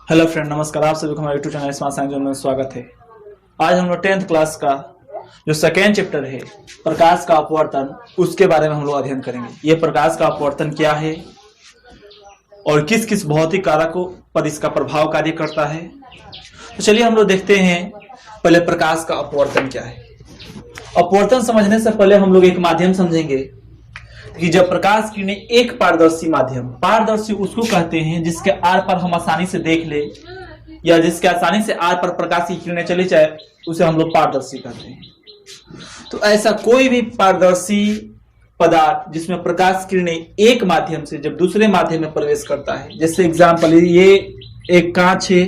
Hello friend, नमस्कार। आप सभी को हमारे यूट्यूब चैनल स्मार्ट साइंस में स्वागत है। आज हम लोग 10th क्लास का जो सेकेंड चैप्टर है प्रकाश का अपवर्तन, उसके बारे में हम लोग अध्ययन करेंगे। ये प्रकाश का अपवर्तन क्या है और किस किस भौतिक कारकों पर इसका प्रभाव कार्य करता है। तो चलिए हम लोग देखते हैं पहले प्रकाश का अपवर्तन क्या है। अपवर्तन समझने से पहले हम लोग एक माध्यम समझेंगे कि जब प्रकाश किरणें एक पारदर्शी माध्यम, पारदर्शी उसको कहते हैं जिसके आर पर हम आसानी से देख ले या जिसके आसानी से आर पर प्रकाश की किरणें चली जाए, उसे हम लोग पारदर्शी कहते हैं। तो ऐसा कोई भी पारदर्शी पदार्थ जिसमें प्रकाश किरणें एक माध्यम से जब दूसरे माध्यम में प्रवेश करता है, जैसे एग्जाम्पल ये एक कांच है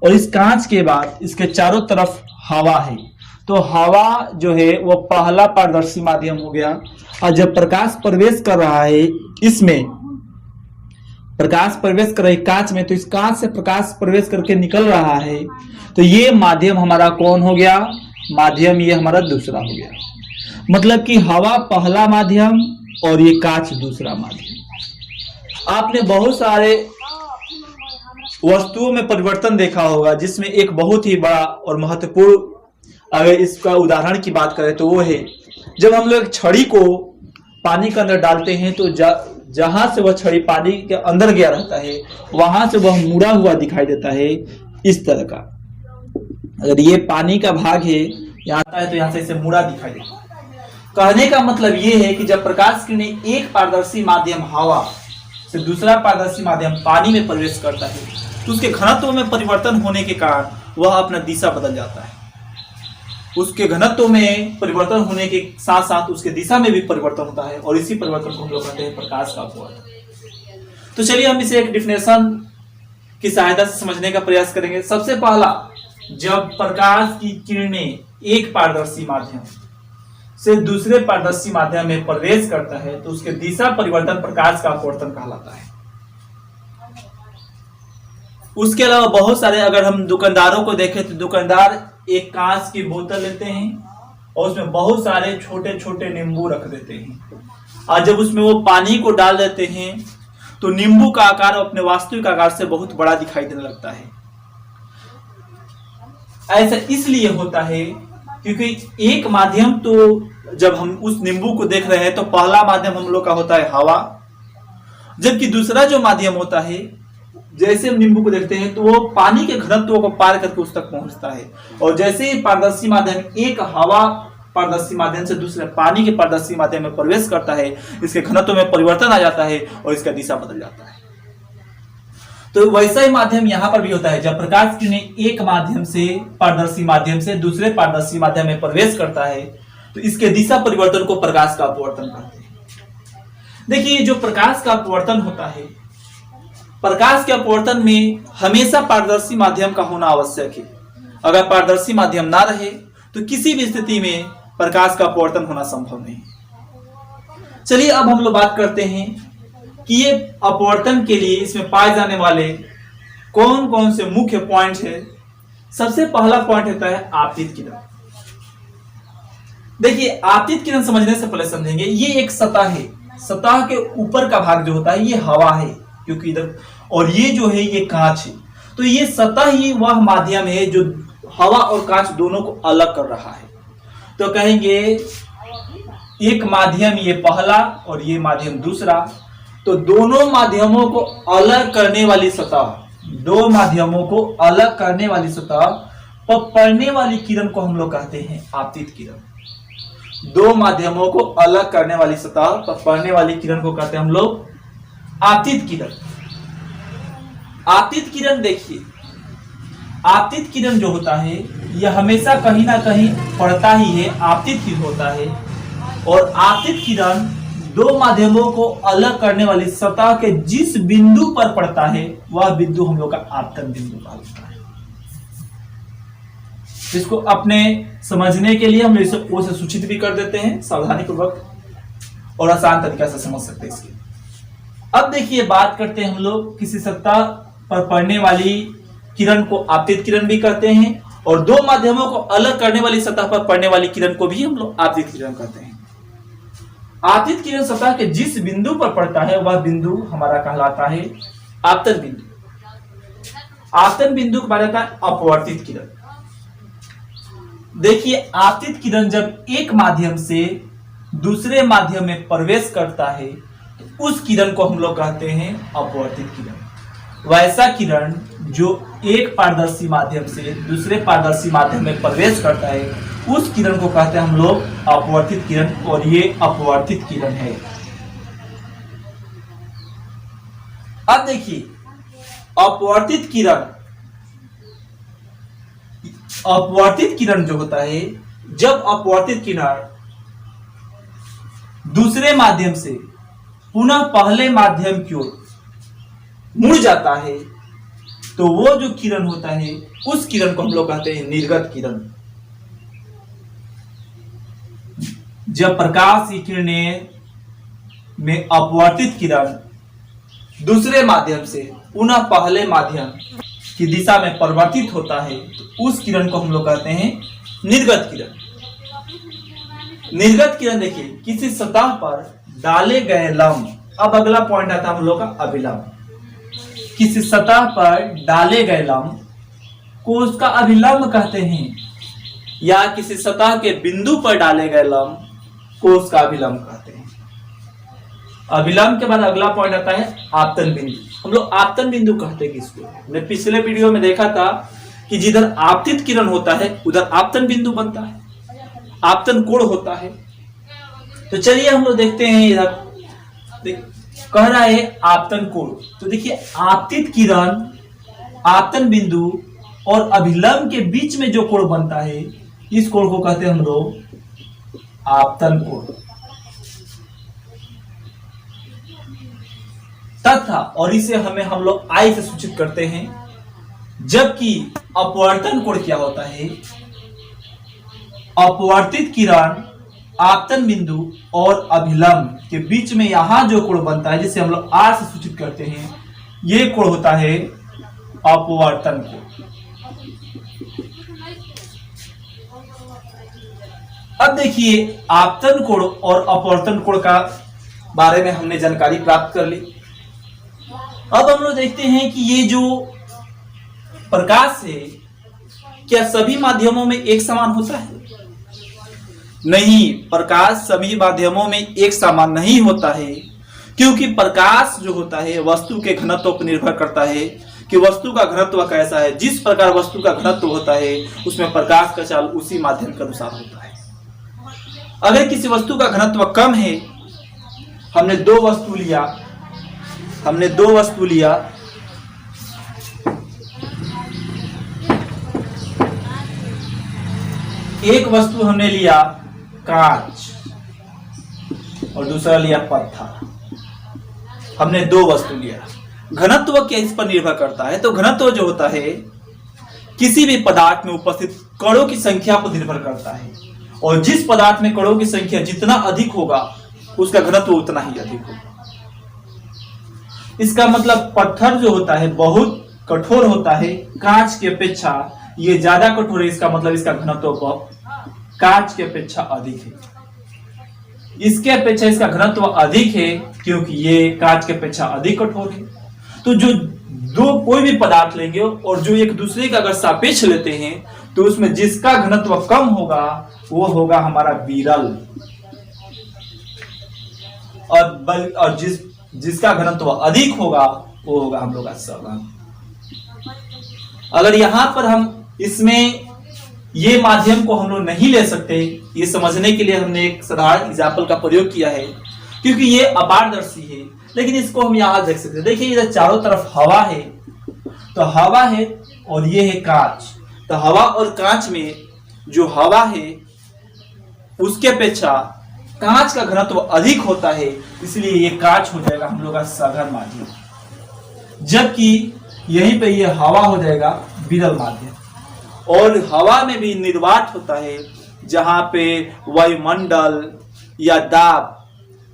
और इस कांच के बाद इसके चारों तरफ हवा है, तो हवा जो है वो पहला पारदर्शी माध्यम हो गया। और जब प्रकाश प्रवेश कर रहा है, इसमें प्रकाश प्रवेश कर रहा है कांच में, तो इस कांच से प्रकाश प्रवेश करके निकल रहा है, तो ये माध्यम हमारा कौन हो गया? माध्यम ये हमारा दूसरा हो गया। मतलब कि हवा पहला माध्यम और ये कांच दूसरा माध्यम। आपने बहुत सारे वस्तुओं में परिवर्तन देखा होगा, जिसमें एक बहुत ही बड़ा और महत्वपूर्ण, अगर इसका उदाहरण की बात करें तो वो है जब हम लोग छड़ी को पानी के अंदर डालते हैं, तो जहां से वह छड़ी पानी के अंदर गया रहता है वहां से वह मुड़ा हुआ दिखाई देता है, इस तरह का। अगर ये पानी का भाग है, यहाँ आता है तो यहाँ से इसे मुड़ा दिखाई देता है। कहने का मतलब ये है कि जब प्रकाश किरणें एक पारदर्शी माध्यम हवा से दूसरा पारदर्शी माध्यम पानी में प्रवेश करता है, तो उसके घनत्व में परिवर्तन होने के कारण वह अपना दिशा बदल जाता है। उसके घनत्व में परिवर्तन होने के साथ साथ उसके दिशा में भी परिवर्तन होता है, और इसी परिवर्तन को हम लोग कहते हैं प्रकाश का अपवर्तन। तो चलिए हम इसे एक डिफिनेशन की सहायता से समझने का प्रयास करेंगे। सबसे पहला, जब प्रकाश की किरणें एक पारदर्शी माध्यम से दूसरे पारदर्शी माध्यम में प्रवेश करता है, तो उसके दिशा परिवर्तन प्रकाश का अपवर्तन कहलाता है। उसके अलावा बहुत सारे, अगर हम दुकानदारों को देखें तो दुकानदार एक कांच की बोतल लेते हैं और उसमें बहुत सारे छोटे छोटे नींबू रख देते हैं, और जब उसमें वो पानी को डाल देते हैं तो नींबू का आकार अपने वास्तविक आकार से बहुत बड़ा दिखाई देने लगता है। ऐसा इसलिए होता है क्योंकि एक माध्यम, तो जब हम उस नींबू को देख रहे हैं तो पहला माध्यम हम लोग का होता है हवा, जबकि दूसरा जो माध्यम होता है, जैसे हम नींबू को देखते हैं तो वो पानी के घनत्व को पार करके उस तक पहुंचता है, और जैसे ही पारदर्शी माध्यम एक हवा पारदर्शी माध्यम से दूसरे पानी के पारदर्शी माध्यम में प्रवेश करता है, इसके घनत्व में परिवर्तन आ जाता है और इसका दिशा बदल जाता है। तो वैसा ही माध्यम यहाँ पर भी होता है। जब प्रकाश किरणें एक माध्यम से पारदर्शी माध्यम से दूसरे पारदर्शी माध्यम में प्रवेश करता है, तो इसके दिशा परिवर्तन को प्रकाश का अपवर्तन कहते हैं। देखिए, जो प्रकाश का अपवर्तन होता है, प्रकाश के अपवर्तन में हमेशा पारदर्शी माध्यम का होना आवश्यक है। अगर पारदर्शी माध्यम ना रहे तो किसी भी स्थिति में प्रकाश का अपवर्तन होना संभव नहीं। चलिए अब हम लोग बात करते हैं कि ये अपवर्तन के लिए इसमें पाए जाने वाले कौन कौन से मुख्य पॉइंट है। सबसे पहला पॉइंट होता है आपतित किरण। देखिए, आपतित किरण समझने से पहले समझेंगे, ये एक सतह है। सतह के ऊपर का भाग जो होता है ये हवा है, क्योंकि इधर, और ये जो है ये कांच है। तो ये सतह ही वह माध्यम है जो हवा और कांच दोनों को अलग कर रहा है। तो कहेंगे एक माध्यम ये पहला और ये माध्यम दूसरा, तो दोनों माध्यमों को अलग करने वाली सतह, दो माध्यमों को अलग करने वाली सतह पर पड़ने वाली किरण को हम लोग कहते हैं आपतित किरण। दो माध्यमों को अलग करने वाली सतह पर पड़ने वाली किरण को कहते हैं हम लोग आपतित किरण। आपतित किरण, देखिए, आपतित किरण जो होता है यह हमेशा कहीं ना कहीं पड़ता ही है, आपतित ही होता है। और आपतित किरण दो माध्यमों को अलग करने वाली सतह के जिस बिंदु पर पड़ता है वह बिंदु हम लोग का आपतन बिंदु कहलाता है। इसको अपने समझने के लिए हम इसे ओ से सूचित भी कर देते हैं, सावधानी पूर्वक और आसान तरीका से समझ सकते हैं इसकी। अब देखिए, बात करते हैं हम लोग किसी सतह पर पड़ने वाली किरण को आपतित किरण भी कहते हैं, और दो माध्यमों को अलग करने वाली सतह पर पड़ने वाली किरण को भी हम लोग आपतित किरण कहते हैं। आपतित किरण सतह के जिस बिंदु पर पड़ता है वह बिंदु हमारा कहलाता है आपतन बिंदु। आपतन बिंदु के बारे में अपवर्तित किरण। देखिए आपतित किरण जब एक माध्यम से दूसरे माध्यम में प्रवेश करता है तो उस किरण को हम लोग कहते हैं अपवर्तित किरण। वैसा किरण जो एक पारदर्शी माध्यम से दूसरे पारदर्शी माध्यम में प्रवेश करता है उस किरण को कहते हैं हम लोग अपवर्तित किरण, और ये अपवर्तित किरण है। अब देखिए अपवर्तित किरण जो होता है, जब अपवर्तित किरण दूसरे माध्यम से पुनः पहले माध्यम की ओर मुड़ जाता है तो वो जो किरण होता है उस किरण को हम लोग कहते हैं निर्गत किरण। जब प्रकाश की किरणें में अपवर्तित किरण दूसरे माध्यम से पुनः पहले माध्यम की दिशा में परिवर्तित होता है तो उस किरण को हम लोग कहते हैं निर्गत किरण। निर्गत किरण देखिए किसी सतह पर डाले गए लंब, अब अगला पॉइंट आता है हम लोग का अभिलंब। किसी सतह पर डाले गए लंब को उसका अभिलंब कहते हैं, या किसी सतह के बिंदु पर डाले गए लंब को उसका अभिलंब कहते हैं। अभिलंब के बाद अगला पॉइंट आता है आपतन बिंदु। हम लोग आपतन बिंदु कहते हैं किसको? हमने पिछले वीडियो में देखा था कि जिधर आपतित किरण होता है उधर आपतन बिंदु बनता है, आपतन कोण होता है। तो चलिए हम लोग देखते हैं इधर कह रहा है आपतन कोण। तो देखिए आपतित किरण, आपतन बिंदु और अभिलंब के बीच में जो कोण बनता है इस कोण को कहते हैं हम लोग आपतन कोण। तथा और इसे हम लोग आई से सूचित करते हैं। जबकि अपवर्तन कोण क्या होता है? अपवर्तित किरण आपतन बिंदु और अभिलंब के बीच में यहां जो कोण बनता है जिसे हम लोग आर से सूचित करते हैं, ये कोण होता है अपवर्तन कोण। अब देखिए आपतन कोण और अपवर्तन कोण का बारे में हमने जानकारी प्राप्त कर ली। अब हम लोग देखते हैं कि ये जो प्रकाश है क्या सभी माध्यमों में एक समान होता है? नहीं, प्रकाश सभी माध्यमों में एक समान नहीं होता है, क्योंकि प्रकाश जो होता है वस्तु के घनत्व पर निर्भर करता है कि वस्तु का घनत्व कैसा है। जिस प्रकार वस्तु का घनत्व होता है उसमें प्रकाश का चाल उसी माध्यम के अनुसार होता है। अगर किसी वस्तु का घनत्व कम है, हमने दो वस्तु लिया, एक वस्तु हमने लिया कांच और दूसरा लिया पत्थर। हमने दो वस्तु लिया। घनत्व क्या इस पर निर्भर करता है? तो घनत्व जो होता है किसी भी पदार्थ में उपस्थित कणों की संख्या पर निर्भर करता है, और जिस पदार्थ में कणों की संख्या जितना अधिक होगा उसका घनत्व उतना ही अधिक होगा। इसका मतलब पत्थर जो होता है बहुत कठोर होता है, कांच की अपेक्षा ये ज्यादा कठोर है। इसका मतलब इसका घनत्व कांच की अपेक्षा अधिक है। इसके अपेक्षा इसका घनत्व अधिक है क्योंकि ये कांच की अपेक्षा अधिक कठोर है। तो जो दो कोई भी पदार्थ लेंगे और जो एक दूसरे का अगर सापेक्ष लेते हैं तो उसमें जिसका घनत्व कम होगा वो होगा हमारा विरल, और जिसका घनत्व अधिक होगा वो होगा हम लोग का सघन। अगर यहां पर हम इसमें ये माध्यम को हम लोग नहीं ले सकते, ये समझने के लिए हमने एक साधारण एग्जाम्पल का प्रयोग किया है क्योंकि ये अपारदर्शी है, लेकिन इसको हम यहां देख सकते हैं। देखिए इधर चारों तरफ हवा है, तो हवा है और ये है कांच। तो हवा और कांच में जो हवा है उसके अपेक्षा कांच का घनत्व अधिक होता है, इसलिए ये कांच हो जाएगा हम लोग का सघन माध्यम, जबकि यहीं पे ये हवा हो जाएगा विरल माध्यम। और हवा में भी निर्वात होता है जहां पे वायुमंडल या दाब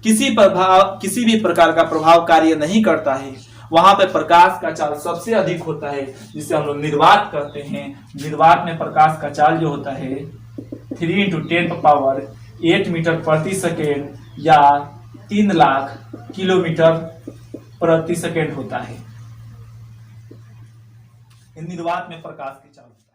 किसी भी प्रकार का प्रभाव कार्य नहीं करता है, वहां पे प्रकाश का चाल सबसे अधिक होता है, जिसे हम लोग निर्वात कहते हैं। निर्वात में प्रकाश का चाल जो होता है 3 × 10⁸ मीटर प्रति सेकेंड या 3 लाख किलोमीटर प्रति सेकेंड होता है। निर्वात में प्रकाश की चाल होता है।